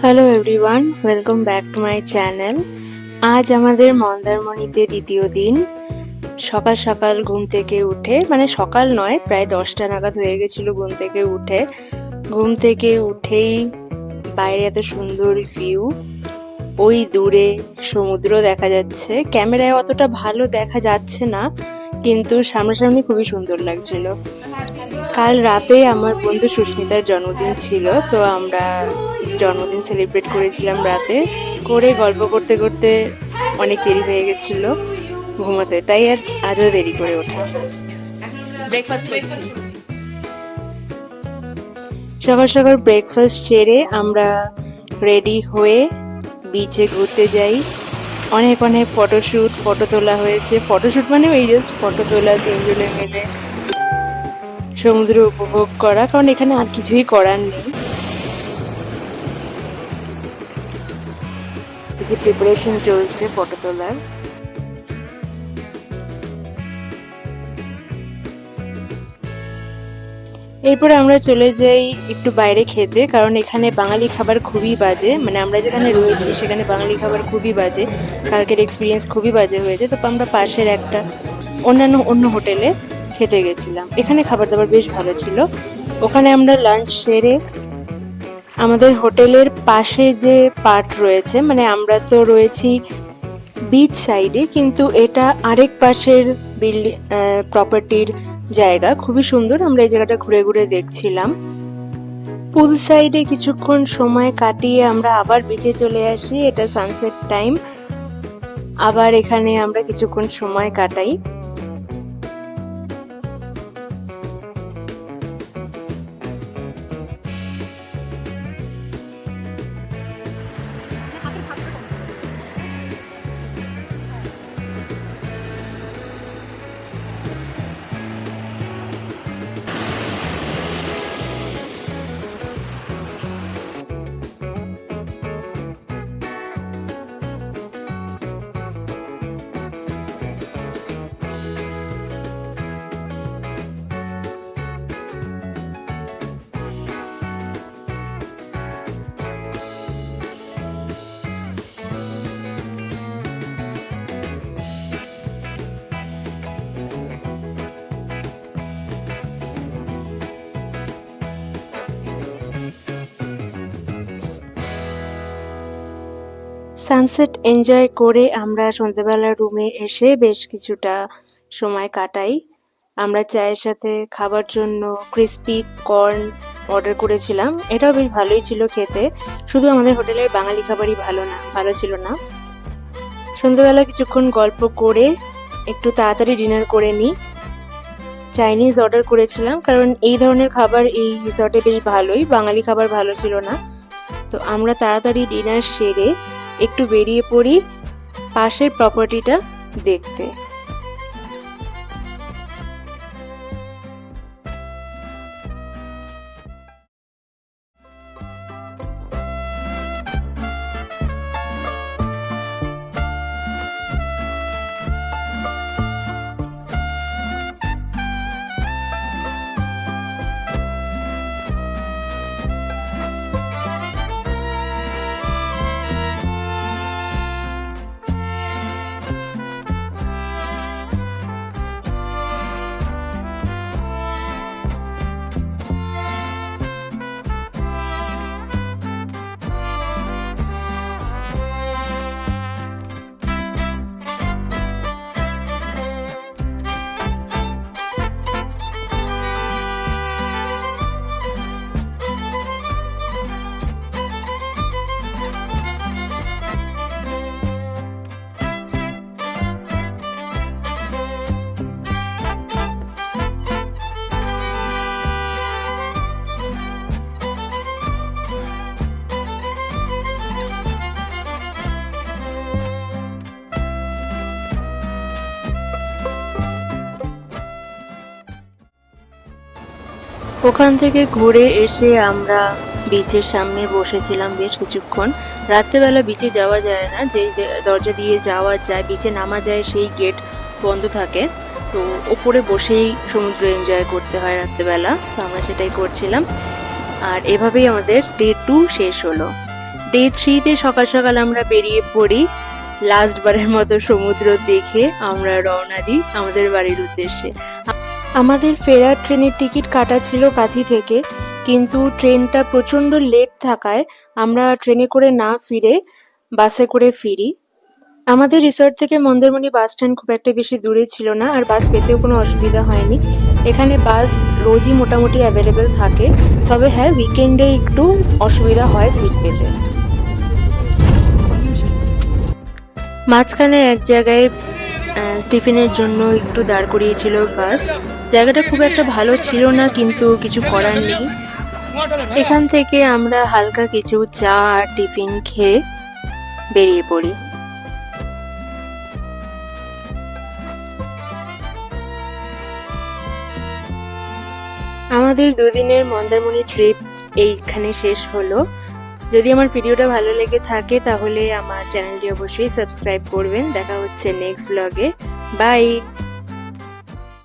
Hello everyone, welcome back to my channel. আজ আমাদের মন্দারমণিতে দ্বিতীয় দিন। সকাল সকাল ঘুম থেকে উঠে, মানে সকাল নয়, প্রায় 10টা নাগাদ হয়ে গেছিলো ঘুম থেকে উঠেই বাইরে এত সুন্দর ভিউ, ওই দূরে সমুদ্র দেখা যাচ্ছে। ক্যামেরায় অতটা ভালো দেখা যাচ্ছে না, কিন্তু সামনাসামনি খুবই সুন্দর লাগছিল। কাল রাতে আমার বন্ধু সুস্মিতার জন্মদিন ছিল, তো আমরা জন্মদিন সেলিব্রেট করেছিলাম রাতে করে। গল্প করতে করতে অনেক দেরি হয়ে গেছিল ঘুমোতে, তাই আর আজও দেরি করে ওঠা। সকাল সকাল ব্রেকফাস্ট সেরে আমরা রেডি হয়ে বিচে ঘুরতে যাই। অনেক অনেক ফটো তোলা হয়েছে। ফটোশ্যুট মানে এই জাস্ট ফটো তোলা, তিনজনে মিলে সমুদ্র উপভোগ করা, কারণ এখানে আর কিছুই করার নেই। যে প্রিপারেশন চলছে ফটো তোলার। এরপরে আমরা চলে যাই একটু বাইরে খেতে, কারণ এখানে বাঙালি খাবার খুবই বাজে। মানে আমরা যেখানে রয়েছি সেখানে বাঙালি খাবার খুবই বাজে। কালকের এক্সপিরিয়েন্স খুবই বাজে হয়েছে, তো আমরা পাশের একটা অন্য হোটেলে খেতে গেছিলাম। এখানে খাবার দাবার বেশ ভালো ছিল। ওখানে আমরা লাঞ্চ সেরে আমাদের হোটেলের পাশে যে পার্ট রয়েছে, মানে আমরা তো রয়েছি বিচ সাইডে, কিন্তু এটা আরেক পাশের বিল্ডিং প্রপার্টির জায়গা, খুবই সুন্দর। আমরা এই জায়গাটা ঘুরে ঘুরে দেখছিলাম। পুল সাইডে কিছুক্ষণ সময় কাটিয়ে আমরা আবার বিচে চলে আসি। এটা সানসেট টাইম, আবার এখানে আমরা কিছুক্ষণ সময় কাটাই। সানসেট এনজয় করে আমরা সন্ধ্যেবেলা রুমে এসে বেশ কিছুটা সময় কাটাই। আমরা চায়ের সাথে খাবার জন্য ক্রিস্পি কর্ন অর্ডার করেছিলাম। এটাও বেশ ভালোই ছিল খেতে, শুধু আমাদের হোটেলের বাঙালি খাবারই ভালো ছিল না। সন্ধ্যেবেলা কিছুক্ষণ গল্প করে একটু তাড়াতাড়ি ডিনার করে নিই। চাইনিজ অর্ডার করেছিলাম, কারণ এই ধরনের খাবার এই রিসর্টে বেশ ভালোই, বাঙালি খাবার ভালো ছিল না। তো আমরা তাড়াতাড়ি ডিনার সেরে একটু বেরিয়ে পড়ি পাশের প্রপার্টিটা দেখতে। ওখান থেকে ঘুরে এসে আমরা বিচের সামনে বসেছিলাম বেশ কিছুক্ষণ। রাত্রেবেলা বিচে যাওয়া যায় না, যে দরজা দিয়ে যাওয়া যায়, বিচে নামা যায়, সেই গেট বন্ধ থাকে। তো ওপরে বসেই সমুদ্র এনজয় করতে হয় রাত্রেবেলা, তো আমরা সেটাই করছিলাম। আর এভাবেই আমাদের ডে 2 শেষ হলো। ডে 3-তে সকাল সকাল আমরা বেরিয়ে পড়ি। লাস্ট বারের মতো সমুদ্র দেখে আমরা রওনা দিই আমাদের বাড়ির উদ্দেশ্যে। আমাদের ফেরার ট্রেনের টিকিট কাটা ছিল কাঁথি থেকে, কিন্তু ট্রেনটা প্রচণ্ড লেট থাকায় আমরা ট্রেনে করে না ফিরে বাসে করে ফিরি। আমাদের রিসর্ট থেকে মন্দারমণি বাস স্ট্যান্ড খুব একটা বেশি দূরে ছিল না, আর বাস পেতেও কোনো অসুবিধা হয়নি। এখানে বাস রোজই মোটামুটি অ্যাভেলেবেল থাকে, তবে হ্যাঁ উইকেন্ডে একটু অসুবিধা হয় সিট পেতে। মাঝখানে এক জায়গায় টিফিনের জন্য একটু দাঁড় করিয়েছিল বাস। জায়গাটা খুব একটা ভালো ছিল না, কিন্তু কিছু করার নেই। এখান থেকে আমরা হালকা কিছু চা আর টিফিন খেয়ে বেরিয়ে পড়ি। আমাদের দুদিনের মন্দারমণি ট্রিপ এইখানে শেষ হলো। যদি আমার ভিডিওটা ভালো লেগে থাকে তাহলে আমার চ্যানেলটি অবশ্যই সাবস্ক্রাইব করবেন। দেখা হচ্ছে নেক্সট ব্লগে। বাই।